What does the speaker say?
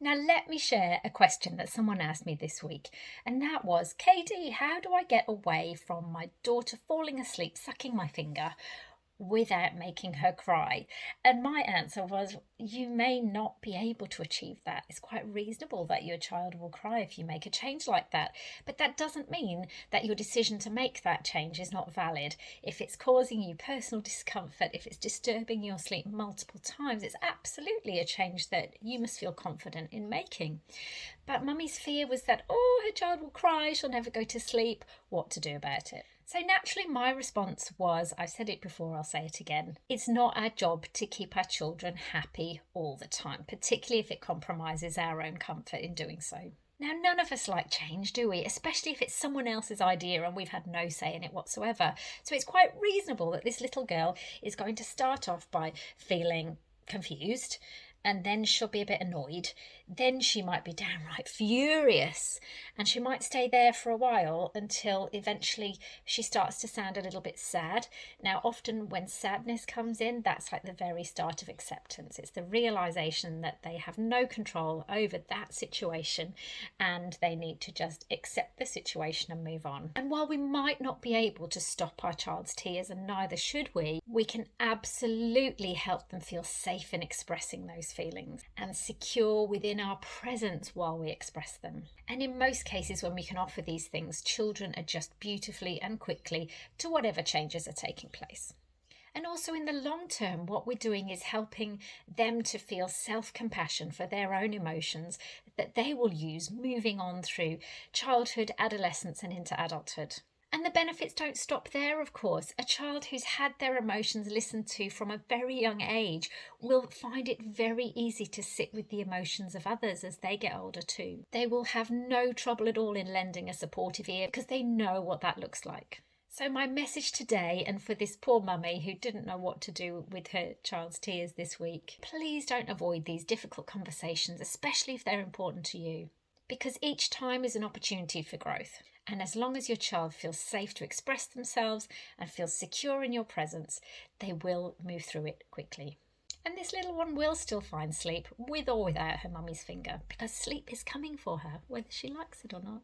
Now, let me share a question that someone asked me this week, and that was, Katie, how do I get away from my daughter falling asleep, sucking my finger, without making her cry? And my answer was, you may not be able to achieve that. It's quite reasonable that your child will cry if you make a change like that. But that doesn't mean that your decision to make that change is not valid. If it's causing you personal discomfort, if it's disturbing your sleep multiple times, it's absolutely a change that you must feel confident in making. But mummy's fear was that, oh, her child will cry, she'll never go to sleep. What to do about it? So naturally, my response was, I've said it before, I'll say it again. It's not our job to keep our children happy all the time, particularly if it compromises our own comfort in doing so. Now, none of us like change, do we? Especially if it's someone else's idea and we've had no say in it whatsoever. So it's quite reasonable that this little girl is going to start off by feeling confused, and then she'll be a bit annoyed. Then she might be downright furious, and she might stay there for a while until eventually she starts to sound a little bit sad. Now, often when sadness comes in, that's like the very start of acceptance. It's the realization that they have no control over that situation and they need to just accept the situation and move on. And while we might not be able to stop our child's tears, and neither should we can absolutely help them feel safe in expressing those feelings and secure within our presence while we express them. And in most cases, when we can offer these things, children adjust beautifully and quickly to whatever changes are taking place. And also in the long term, what we're doing is helping them to feel self-compassion for their own emotions that they will use moving on through childhood, adolescence, and into adulthood. And the benefits don't stop there, of course. A child who's had their emotions listened to from a very young age will find it very easy to sit with the emotions of others as they get older too. They will have no trouble at all in lending a supportive ear because they know what that looks like. So my message today, and for this poor mummy who didn't know what to do with her child's tears this week, please don't avoid these difficult conversations, especially if they're important to you, because each time is an opportunity for growth. And as long as your child feels safe to express themselves and feels secure in your presence, they will move through it quickly. And this little one will still find sleep with or without her mummy's finger, because sleep is coming for her, whether she likes it or not.